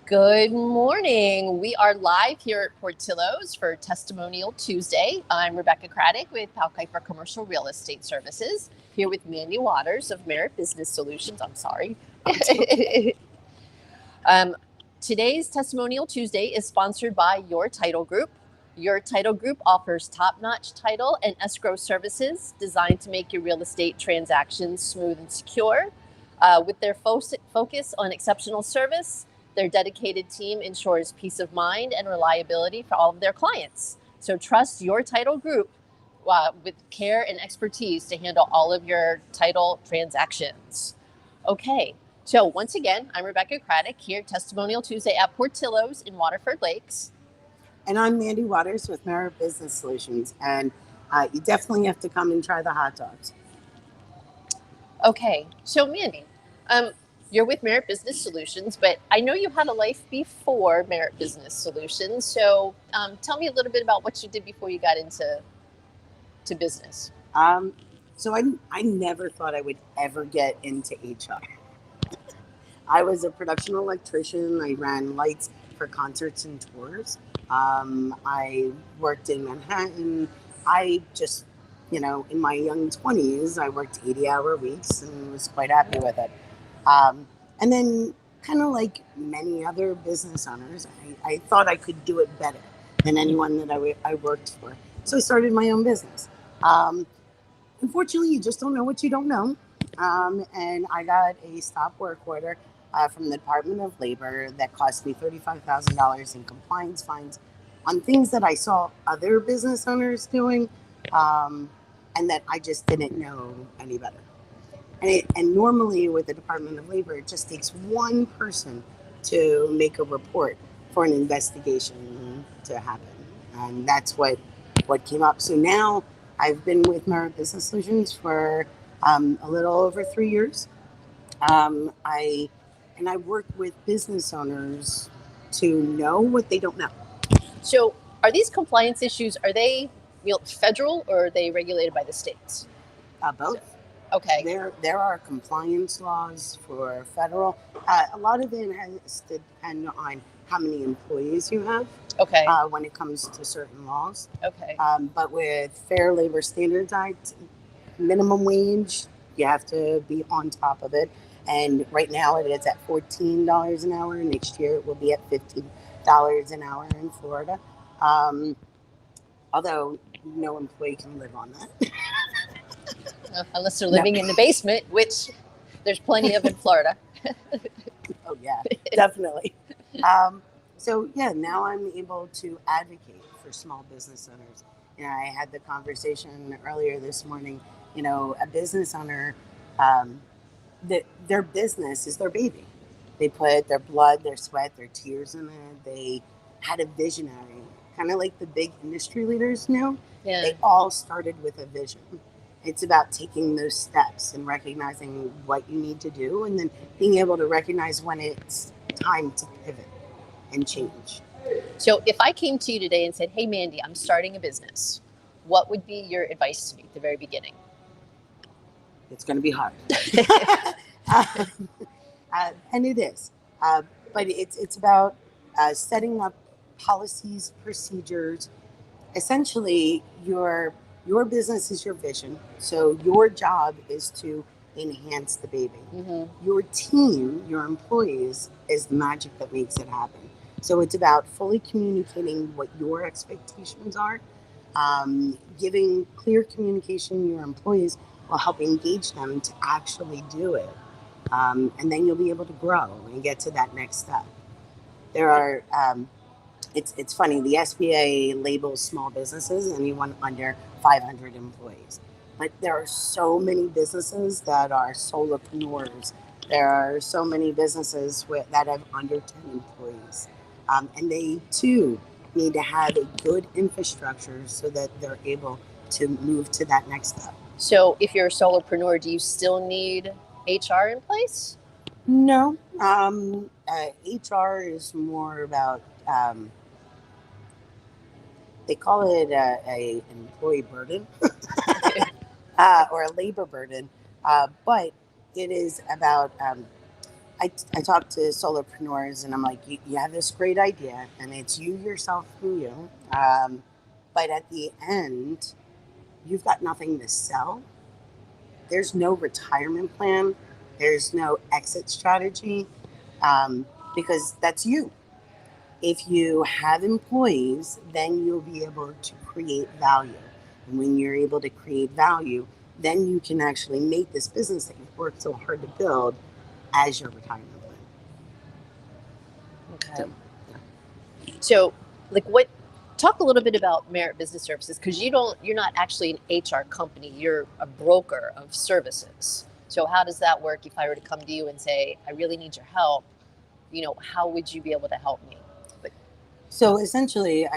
Good morning. We are live here at Portillo's for Testimonial Tuesday. I'm Rebecca Craddock with Pal Kuiper Commercial Real Estate Services, here with Mandy Waters of Merit Business Solutions. I'm sorry. um, Today's Testimonial Tuesday is sponsored by Your Title Group. Your Title Group offers top-notch title and escrow services designed to make your real estate transactions smooth and secure. With their focus on exceptional service, their dedicated team ensures peace of mind and reliability for all of their clients. So trust Your Title Group with care and expertise to handle all of your title transactions. Okay, so once again, I'm Rebecca Craddock here at Testimonial Tuesday at Portillo's in Waterford Lakes. And I'm Mandy Waters with Merit Business Solutions. And you definitely have to come and try the hot dogs. Okay, so Mandy, you're with Merit Business Solutions, but I know you had a life before Merit Business Solutions. So tell me a little bit about what you did before you got into business. So I never thought I would ever get into HR. I was a production electrician. I ran lights for concerts and tours. I worked in Manhattan. I just, in my young 20s, I worked 80-hour weeks and was quite happy with it. And then, kind of like many other business owners, I thought I could do it better than anyone that I worked for. So I started my own business. Unfortunately, you just don't know what you don't know. And I got a stop work order from the Department of Labor that cost me $35,000 in compliance fines on things that I saw other business owners doing, and that I just didn't know any better. And normally with the Department of Labor, it just takes one person to make a report for an investigation to happen. And that's what came up. So now I've been with Merit Business Solutions for a little over 3 years. I work with business owners to know what they don't know. So are these compliance issues, are they federal or are they regulated by the states? Both. Okay. There are compliance laws for federal. A lot of it has to depend on how many employees you have. Okay. When it comes to certain laws. Okay. But with Fair Labor Standards Act, minimum wage, you have to be on top of it. And right now it is at $14 an hour. Next year it will be at $15 an hour in Florida. Although no employee can live on that. Unless they're living in the basement, which there's plenty of in Florida. Oh, yeah, definitely. So, now I'm able to advocate for small business owners. I had the conversation earlier this morning. A business owner, their business is their baby. They put their blood, their sweat, their tears in it. They had a visionary, kind of like the big industry leaders now. Yeah. They all started with a vision. It's about taking those steps and recognizing what you need to do, and then being able to recognize when it's time to pivot and change. So if I came to you today and said, hey, Mandy, I'm starting a business, what would be your advice to me at the very beginning? It's going to be hard. And it is. But it's about setting up policies, procedures. Essentially, your business is your vision. So your job is to enhance the baby. Mm-hmm. Your team, your employees, is the magic that makes it happen. So it's about fully communicating what your expectations are, giving clear communication to your employees will help engage them to actually do it. And then you'll be able to grow and get to that next step. There are, it's funny, the SBA labels small businesses anyone under 500 employees. But there are so many businesses that are solopreneurs. There are so many businesses that have under 10 employees. And they, too, need to have a good infrastructure so that they're able to move to that next step. So if you're a solopreneur, do you still need HR in place? No. HR is more about, they call it a employee burden or a labor burden, but it is about I talk to solopreneurs and I'm like, you have this great idea and it's you, yourself, and you. But at the end, you've got nothing to sell. There's no retirement plan. There's no exit strategy um, because that's you. If you have employees, then you'll be able to create value. And when you're able to create value, then you can actually make this business that you've worked so hard to build as your retirement plan. Okay. So, So, like, what? Talk a little bit about Merit Business Services, because you're not actually an HR company. You're a broker of services. So, how does that work? If I were to come to you and say, I really need your help, how would you be able to help me? so essentially,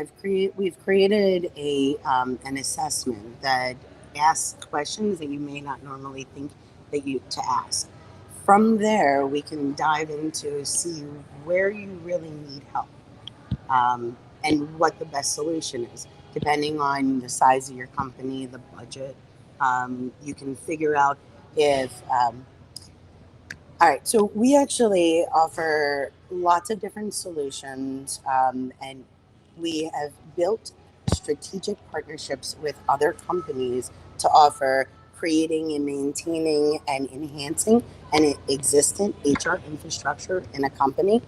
we've created an assessment that asks questions that you may not normally think that you to ask. From there, we can dive into see where you really need help and what the best solution is. Depending on the size of your company, the budget, you can figure out if. All right, so we actually offer lots of different solutions, and we have built strategic partnerships with other companies to offer creating and maintaining and enhancing an existent HR infrastructure in a company.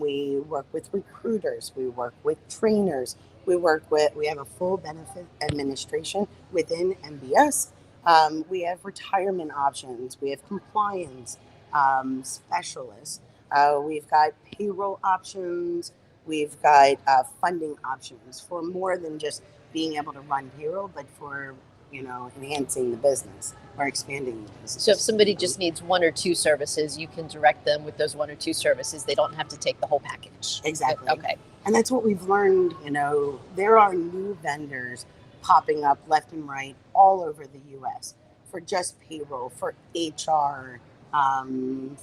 We work with recruiters, we work with trainers, we have a full benefit administration within MBS. We have retirement options, we have compliance specialists, we've got payroll options, we've got funding options for more than just being able to run payroll, but for enhancing the business or expanding the business. So, if somebody just needs one or two services, you can direct them with those one or two services. They don't have to take the whole package. Exactly. Okay. And that's what we've learned. There are new vendors popping up left and right all over the U.S. for just payroll, for HR,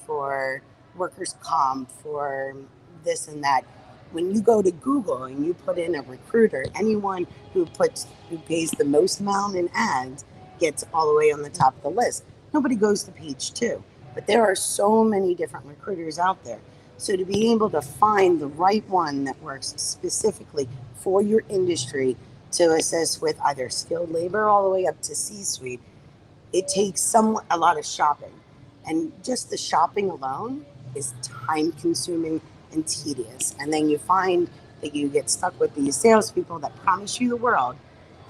for workers' comp, for this and that. When you go to Google and you put in a recruiter, anyone who pays the most amount in ads gets all the way on the top of the list. Nobody goes to page 2, but there are so many different recruiters out there. So to be able to find the right one that works specifically for your industry to assist with either skilled labor all the way up to C-suite, it takes a lot of shopping. And just the shopping alone is time consuming and tedious. And then you find that you get stuck with these salespeople that promise you the world.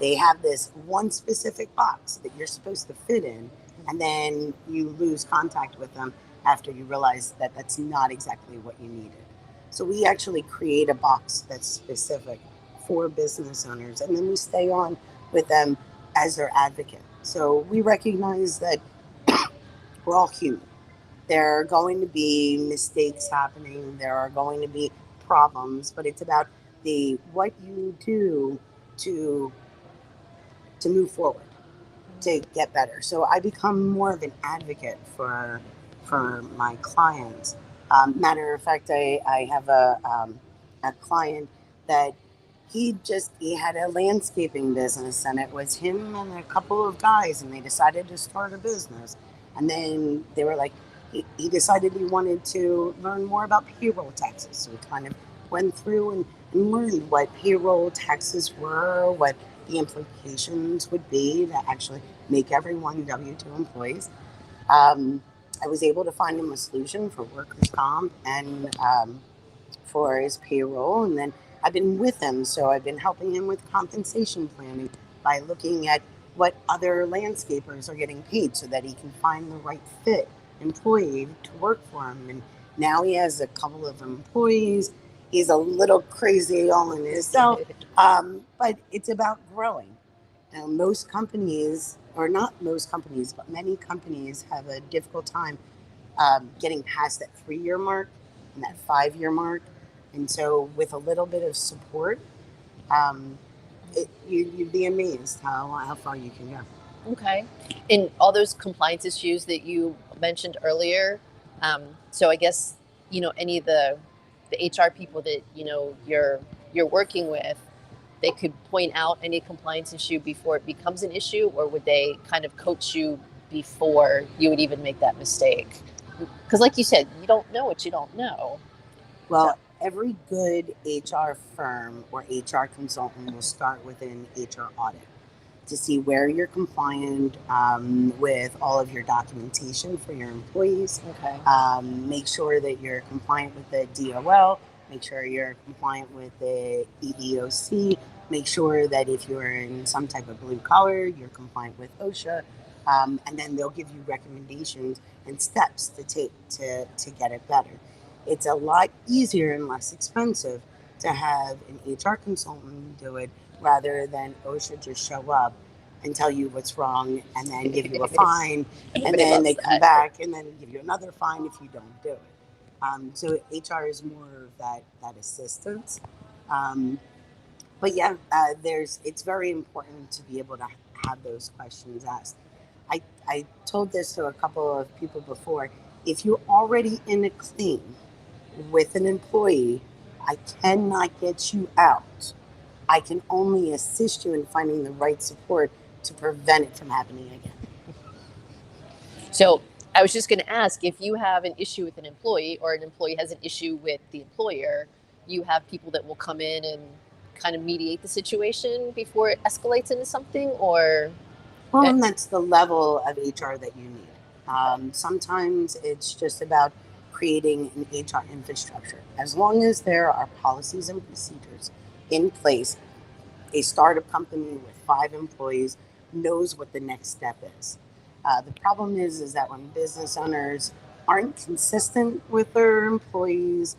They have this one specific box that you're supposed to fit in, and then you lose contact with them after you realize that that's not exactly what you needed. So we actually create a box that's specific for business owners, and then we stay on with them as their advocate. So we recognize that we're all human. There are going to be mistakes happening. There are going to be problems, but it's about what you do to move forward, to get better. So I become more of an advocate for my clients. Matter of fact, I have a client that he had a landscaping business, and it was him and a couple of guys, and they decided to start a business. And then they were like, he decided he wanted to learn more about payroll taxes. So we kind of went through and learned what payroll taxes were, what the implications would be to actually make everyone W-2 employees. I was able to find him a solution for workers' comp and for his payroll. And then I've been with him, so I've been helping him with compensation planning by looking at what other landscapers are getting paid so that he can find the right fit employee to work for him. And now he has a couple of employees. He's a little crazy all in himself, but it's about growing. Now, most companies, or not most companies, but many companies have a difficult time getting past that 3-year mark and that 5-year mark. And so with a little bit of support, you'd be amazed how far you can go. Okay. And all those compliance issues that you mentioned earlier, so I guess, any of the HR people that, you're working with, they could point out any compliance issue before it becomes an issue, or would they kind of coach you before you would even make that mistake? Because, like you said, you don't know what you don't know. Well, every good HR firm or HR consultant will start with an HR audit to see where you're compliant with all of your documentation for your employees. Okay. Make sure that you're compliant with the DOL. Make sure you're compliant with the EEOC. Make sure that if you're in some type of blue collar, you're compliant with OSHA. And then they'll give you recommendations and steps to take to get it better. It's a lot easier and less expensive to have an HR consultant do it rather than OSHA just show up and tell you what's wrong and then give you a fine, and Everybody then loves they come that. back and then give you another fine if you don't do it. So HR is more of that assistance. Um, but yeah, it's very important to be able to have those questions asked. I told this to a couple of people before. If you're already in a claim with an employee, I cannot get you out. I can only assist you in finding the right support to prevent it from happening again. So I was just going to ask, if you have an issue with an employee or an employee has an issue with the employer, you have people that will come in and kind of mediate the situation before it escalates into something, or Well, and that's the level of HR that you need. Sometimes it's just about creating an HR infrastructure. As long as there are policies and procedures in place, a startup company with 5 employees knows what the next step is. The problem is that when business owners aren't consistent with their employees,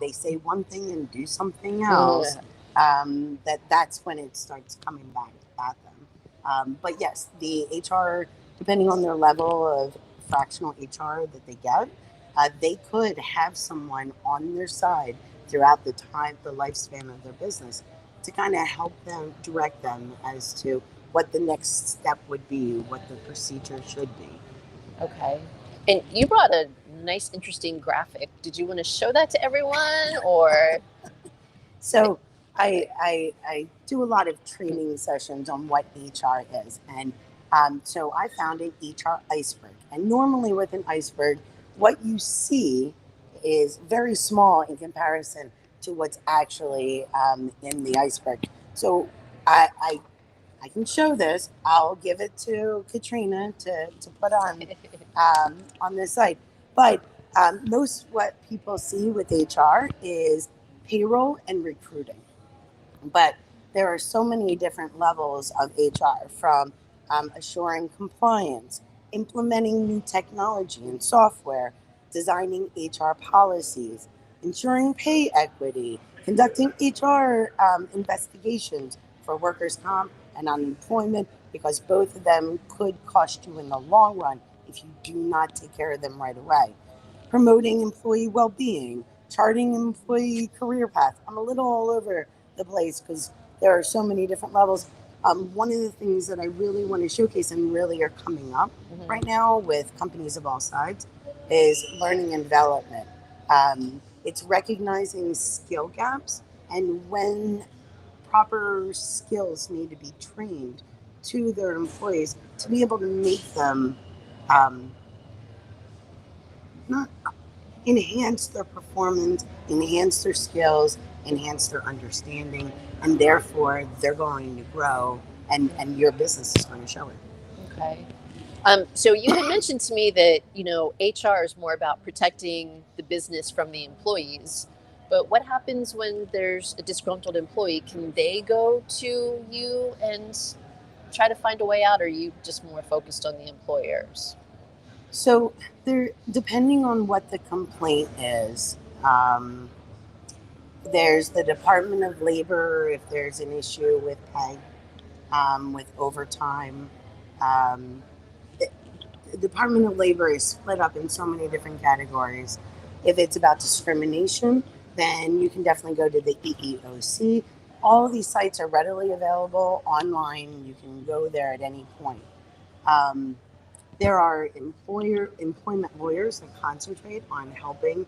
they say one thing and do something else. That's when it starts coming back at them. But yes, the HR, depending on their level of fractional HR that they get, they could have someone on their side throughout the lifespan of their business to kind of help them, direct them as to what the next step would be, what the procedure should be. Okay. And you brought a nice, interesting graphic. Did you want to show that to everyone, or? So I do a lot of training sessions on what HR is. And so I found an HR iceberg. And normally with an iceberg, what you see is very small in comparison to what's actually in the iceberg. So I can show this. I'll give it to Katrina to put on this site. But most what people see with HR is payroll and recruiting. But there are so many different levels of HR, from assuring compliance, implementing new technology and software, designing HR policies, ensuring pay equity, conducting HR investigations for workers' comp and unemployment, because both of them could cost you in the long run if you do not take care of them right away. Promoting employee well-being, charting employee career path. I'm a little all over the place because there are so many different levels. One of the things that I really want to showcase and really are coming up right now with companies of all sides is learning and development. It's recognizing skill gaps and when proper skills need to be trained to their employees to be able to make them not enhance their performance, enhance their skills, enhance their understanding, and therefore they're going to grow and your business is going to show it. Okay. So you had mentioned to me that, HR is more about protecting the business from the employees. But what happens when there's a disgruntled employee? Can they go to you and try to find a way out, or are you just more focused on the employers? So there, depending on what the complaint is, there's the Department of Labor if there's an issue with pay, with overtime. Um, the Department of Labor is split up in so many different categories. If it's about discrimination, then you can definitely go to the EEOC. All of these sites are readily available online. You can go there at any point. There are employment lawyers that concentrate on helping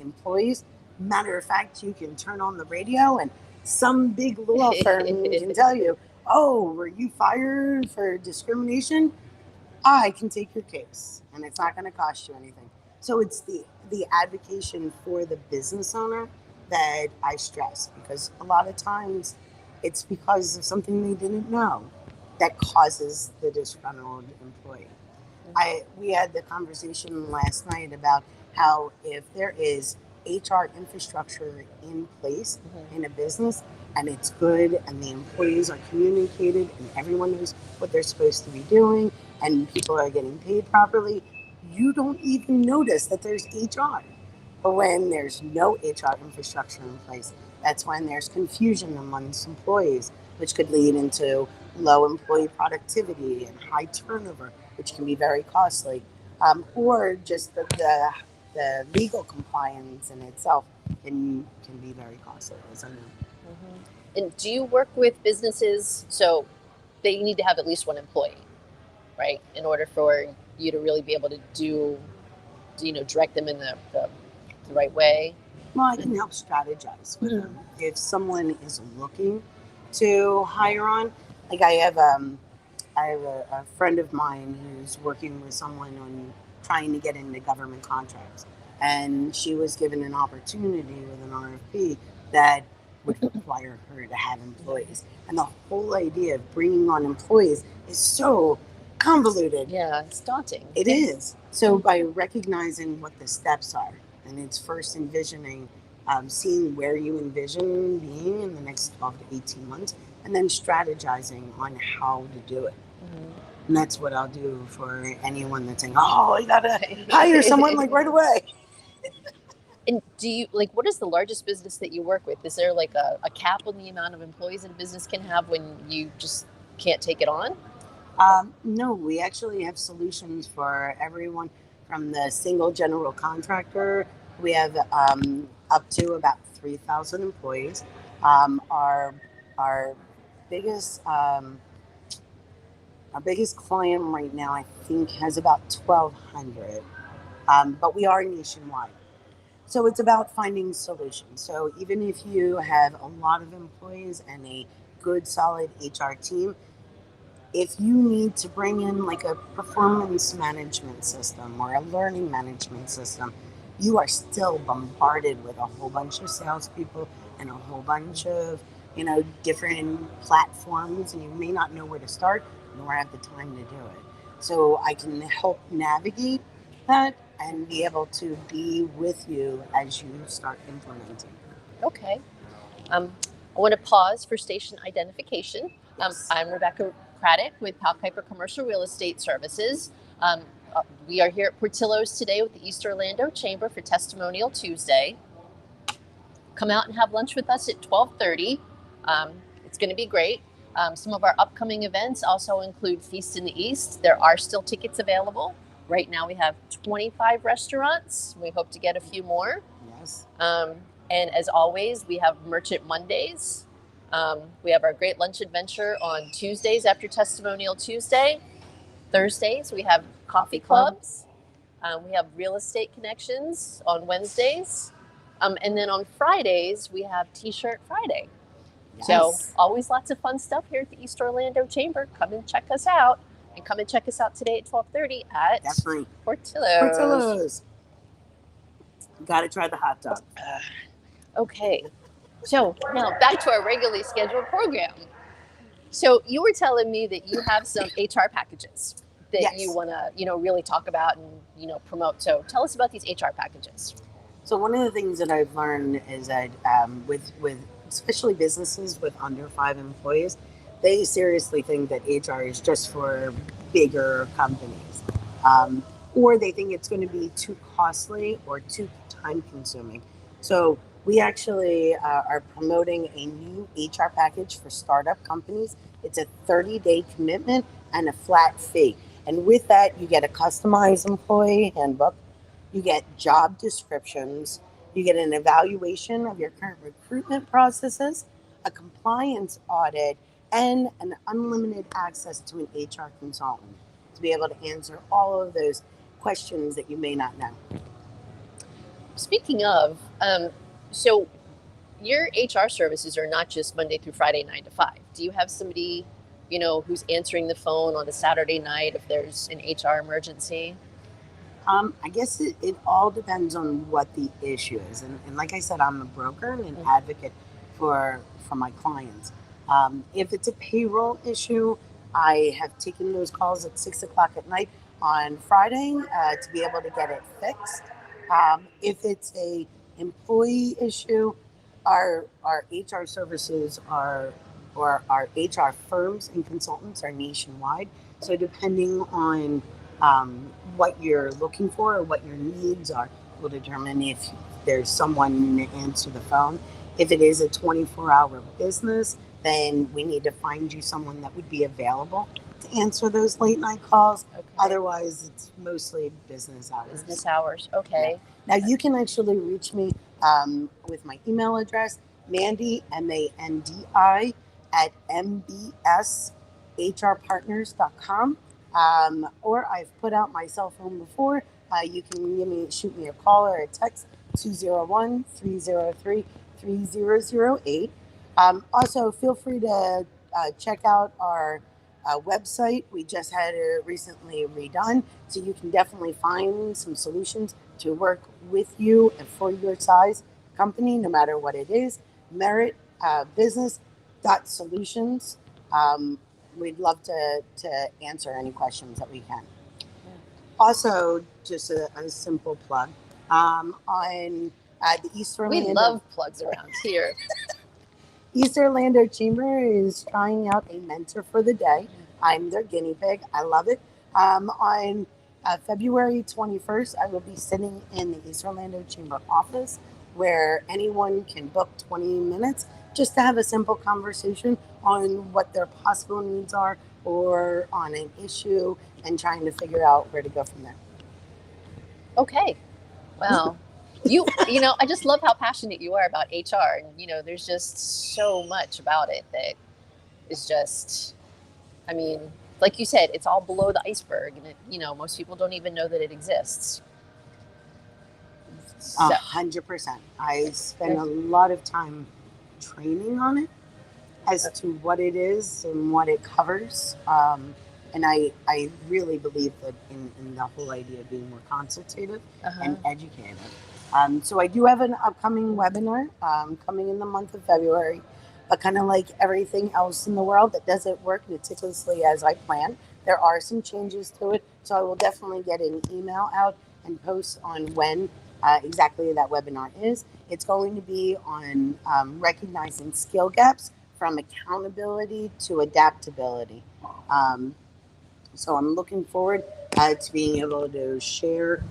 employees. Matter of fact, you can turn on the radio and some big law firm can tell you, oh, were you fired for discrimination? I can take your case and it's not going to cost you anything. So it's the advocation for the business owner that I stress, because a lot of times it's because of something they didn't know that causes the disgruntled employee. We had the conversation last night about how if there is HR infrastructure in place in a business and it's good and the employees are communicated and everyone knows what they're supposed to be doing and people are getting paid properly, you don't even notice that there's HR. But when there's no HR infrastructure in place, that's when there's confusion amongst employees, which could lead into low employee productivity and high turnover, which can be very costly, or just the legal compliance in itself can be very costly, as I know. And do you work with businesses? So they need to have at least one employee, right? In order for you to really be able to direct them in the right way. Well, I can help strategize with them. If someone is looking to hire on, like I have a friend of mine who's working with someone on trying to get into government contracts, and she was given an opportunity with an RFP that would require her to have employees. And the whole idea of bringing on employees is so convoluted. Yeah, it's daunting. It is. So by recognizing what the steps are, and it's first envisioning, seeing where you envision being in the next 12 to 18 months, and then strategizing on how to do it. And that's what I'll do for anyone that's saying, oh, I gotta hire someone like right away. And do you what is the largest business that you work with? Is there like a cap on the amount of employees that a business can have when you just can't take it on? No, we actually have solutions for everyone from the single general contractor. We have up to about 3,000 employees. Our biggest our biggest client right now, I think, has about 1,200, but we are nationwide. So it's about finding solutions. So even if you have a lot of employees and a good, solid HR team, if you need to bring in like a performance management system or a learning management system, you are still bombarded with a whole bunch of salespeople and a whole bunch of different platforms, and you may not know where to start nor have the time to do it. So I can help navigate that and be able to be with you as you start implementing. Okay. I want to pause for station identification. Yes. I'm Rebecca Craddock with Pal Kuiper Commercial Real Estate Services. We are here at Portillo's today with the East Orlando Chamber for Testimonial Tuesday. Come out and have lunch with us at 12:30. It's going to be great. Some of our upcoming events also include Feast in the East. There are still tickets available. Right now we have 25 restaurants. We hope to get a few more. Yes. And as always, we have Merchant Mondays. We have our Great Lunch Adventure on Tuesdays after Testimonial Tuesday. Thursdays, we have coffee clubs. We have Real Estate Connections on Wednesdays. And then on Fridays, we have T-Shirt Friday. Yes. So always lots of fun stuff here at the East Orlando Chamber. Come and check us out. And come and check us out today at 12:30 at Definitely. Portillo's. Portillo's. Got to try the hot dog. Okay. So now back to our regularly scheduled program. So you were telling me that you have some HR packages that Yes. you want to, really talk about and, promote. So tell us about these HR packages. So one of the things that I've learned is that with especially businesses with under 5 employees, they seriously think that HR is just for bigger companies, or they think it's going to be too costly or too time consuming. So we actually are promoting a new HR package for startup companies. It's a 30-day commitment and a flat fee. And with that, you get a customized employee handbook, you get job descriptions, you get an evaluation of your current recruitment processes, a compliance audit, and an unlimited access to an HR consultant to be able to answer all of those questions that you may not know. Speaking of, so your HR services are not just Monday through Friday, 9 to 5. Do you have somebody, who's answering the phone on a Saturday night if there's an HR emergency? I guess it all depends on what the issue is, and like I said, I'm a broker and an Mm. advocate for my clients. If it's a payroll issue, I have taken those calls at 6 o'clock at night on Friday to be able to get it fixed. If it's a employee issue, our HR services are or our HR firms and consultants are nationwide. So depending on what you're looking for or what your needs are will determine if there's someone to answer the phone. If it is a 24-hour business, then we need to find you someone that would be available to answer those late night calls. Okay. Otherwise, it's mostly business hours. Business hours. Okay. Now, you can actually reach me with my email address, Mandy, Mandi, at mbshrpartners.com. Or I've put out my cell phone before. You can shoot me a call or a text, 201-303-3008. Also, feel free to check out our website. We just had it recently redone, so you can definitely find some solutions to work with you and for your size company, no matter what it is. Merit Business Solutions. We'd love to answer any questions that we can. Also, just a simple plug on the East We Orlando. love plugs around here. East Orlando Chamber is trying out a mentor for the day. I'm their guinea pig. I love it. On February 21st, I will be sitting in the East Orlando Chamber office where anyone can book 20 minutes just to have a simple conversation on what their possible needs are or on an issue and trying to figure out where to go from there. Okay. Well, you know, I just love how passionate you are about HR, and there's just so much about it that is just, I mean, like you said, it's all below the iceberg, and most people don't even know that it exists. So, 100%. I spend a lot of time training on it as to what it is and what it covers. And I really believe that in the whole idea of being more consultative and educative. So I do have an upcoming webinar coming in the month of February, but kind of like everything else in the world that doesn't work meticulously as I plan, there are some changes to it. So I will definitely get an email out and post on when exactly that webinar is. It's going to be on recognizing skill gaps from accountability to adaptability. So I'm looking forward to being able to share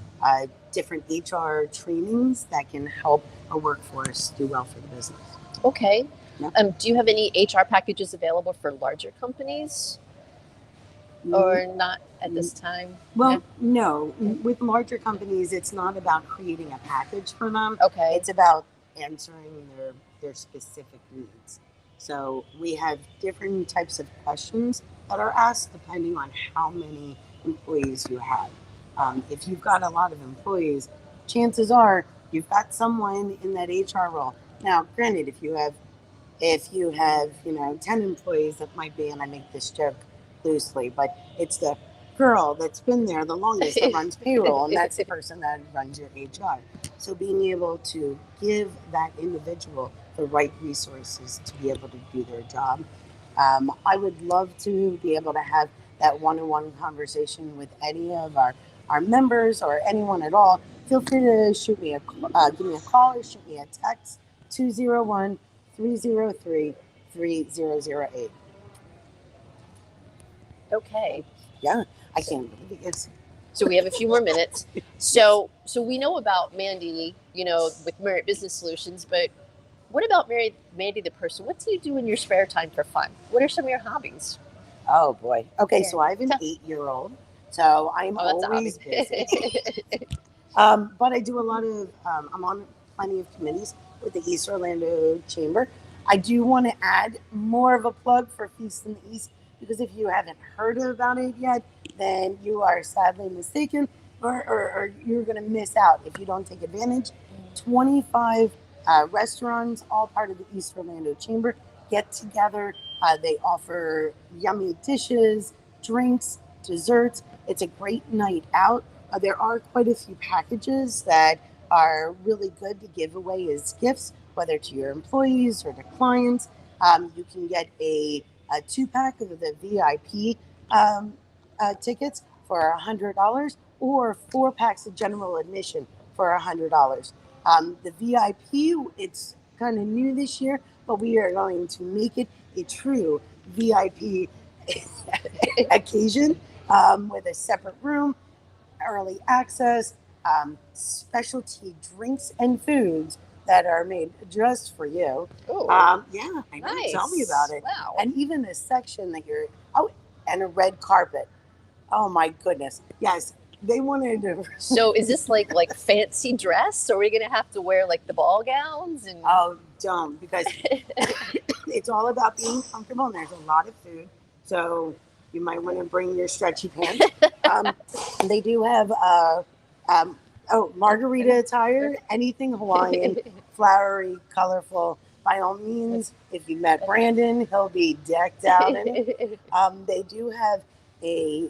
different HR trainings that can help a workforce do well for the business. Okay. Yeah. Do you have any HR packages available for larger companies? Or not at this time? Well, no. With larger companies, it's not about creating a package for them. Okay. It's about answering their specific needs. So we have different types of questions that are asked depending on how many employees you have. If you've got a lot of employees, chances are you've got someone in that HR role. Now, granted, if you have 10 employees, that might be, and I make this joke loosely, but it's the girl that's been there the longest that runs payroll, and that's the person that runs your HR. So being able to give that individual the right resources to be able to do their job. I would love to be able to have that one-on-one conversation with any of our members or anyone at all. Feel free to give me a call or shoot me a text, 201-303-3008. Okay. Yeah, I can't believe it. Yes. So we have a few more minutes. So we know about Mandy, with Merit Business Solutions, but what about Mandy the person? What do you do in your spare time for fun? What are some of your hobbies? Oh boy. Okay, Yeah. so I have an 8-year-old, so I'm that's always a hobby. busy. But I do a lot of. I'm on plenty of committees with the East Orlando Chamber. I do want to add more of a plug for Feast in the East, because if you haven't heard about it yet, then you are sadly mistaken, or you're going to miss out if you don't take advantage. 25 restaurants, all part of the East Orlando Chamber, get together. They offer yummy dishes, drinks, desserts. It's a great night out. There are quite a few packages that are really good to give away as gifts, whether to your employees or to clients. You can get a 2 pack of the VIP um, tickets for $100, or 4 packs of general admission for $100. The VIP, it's kind of new this year, but we are going to make it a true VIP occasion, with a separate room, early access, specialty drinks and foods that are made just for you. Oh, Yeah, I know. nice. Tell me about it. Wow. And even a section that you're, oh, and a red carpet. Oh my goodness. Yes, they wanted to. So is this like fancy dress? Or are we gonna have to wear like the ball gowns and? Oh, don't, because it's all about being comfortable, and there's a lot of food. So you might want to bring your stretchy pants. Um, they do have margarita attire, anything Hawaiian, flowery, colorful. By all means, if you met Brandon, he'll be decked out in it. They do have a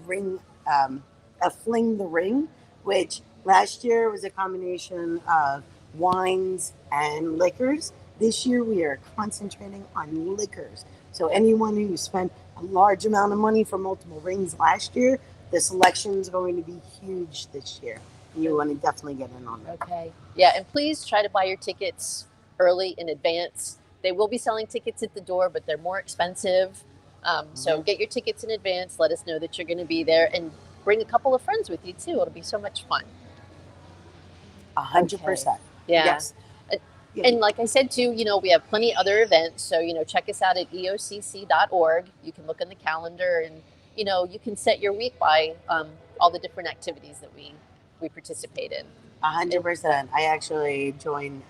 ring, a fling the ring, which last year was a combination of wines and liquors. This year we are concentrating on liquors. So anyone who spent a large amount of money for multiple rings last year, the selection is going to be huge this year. And you want to definitely get in on that. Okay. Yeah, and please try to buy your tickets early in advance. They will be selling tickets at the door, but they're more expensive. So get your tickets in advance. Let us know that you're going to be there, and bring a couple of friends with you too. It'll be so much fun. 100%. Yeah. Yes. And like I said too, we have plenty of other events. So, check us out at eocc.org. You can look on the calendar, and, you can set your week by all the different activities that we participate in. 100%. I actually joined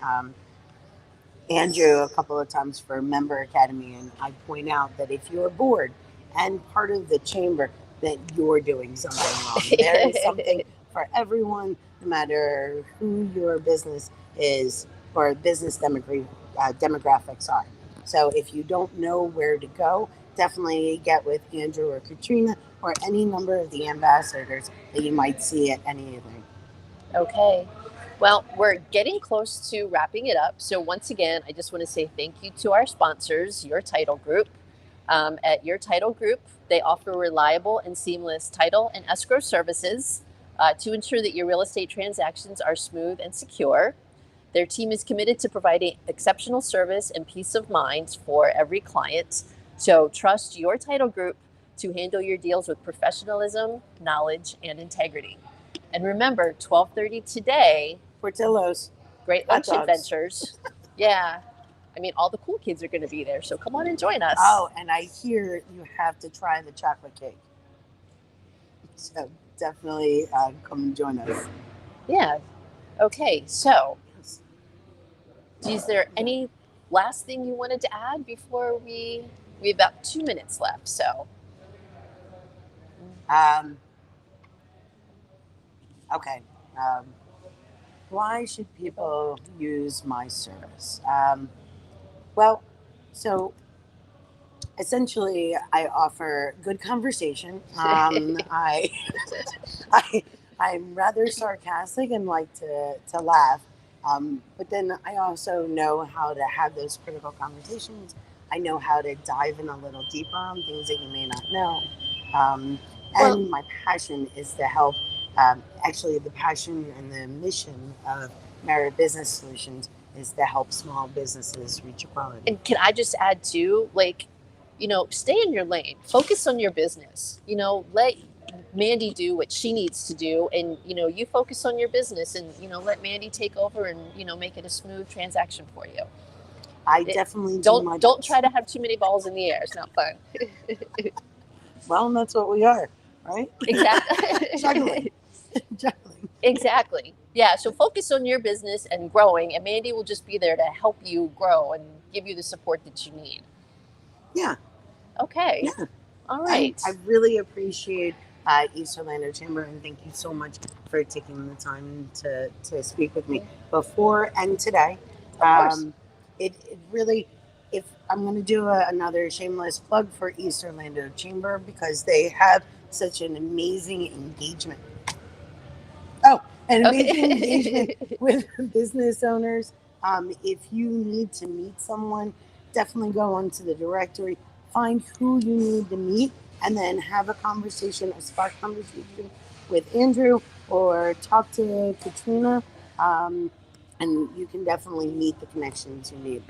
Andrew a couple of times for Member Academy, and I point out that if you're bored and part of the chamber, that you're doing something wrong. There is something for everyone, no matter who your business is or business demographics are. So if you don't know where to go, definitely get with Andrew or Katrina or any number of the ambassadors that you might see at any event. Okay. Well, we're getting close to wrapping it up. So once again, I just want to say thank you to our sponsors, Your Title Group. At Your Title Group, they offer reliable and seamless title and escrow services to ensure that your real estate transactions are smooth and secure. Their team is committed to providing exceptional service and peace of mind for every client. So trust Your Title Group to handle your deals with professionalism, knowledge, and integrity. And remember, 12:30 today, Portillo's. Great Lunch Adventures. Yeah. I mean, all the cool kids are going to be there. So come on and join us. Oh, and I hear you have to try the chocolate cake. So definitely come and join us. Yeah. Okay. So is there any last thing you wanted to add before we have about 2 minutes left? So. Okay. Why should people use my service? Well, so essentially, I offer good conversation. I'm rather sarcastic and like to laugh. But then I also know how to have those critical conversations. I know how to dive in a little deeper on things that you may not know. And my passion is to help. Actually, the passion and the mission of Merit Business Solutions is to help small businesses reach equality. And can I just add too, stay in your lane, focus on your business, let Mandy do what she needs to do, and, you focus on your business, and, let Mandy take over and, make it a smooth transaction for you. I definitely don't try to have too many balls in the air. It's not fun. Well, that's what we are, right? Exactly. Juggling. Exactly. Yeah. So focus on your business and growing, and Mandy will just be there to help you grow and give you the support that you need. Yeah. Okay. Yeah. All right. I really appreciate East Orlando Chamber, and thank you so much for taking the time to speak with me before and today. It really, if I'm going to do another shameless plug for East Orlando Chamber, because they have such an amazing engagement and Okay. making engagement with business owners. If you need to meet someone, definitely go onto the directory, find who you need to meet, and then have a conversation, a spark conversation with Andrew or talk to Katrina. Um, and you can definitely meet the connections you need.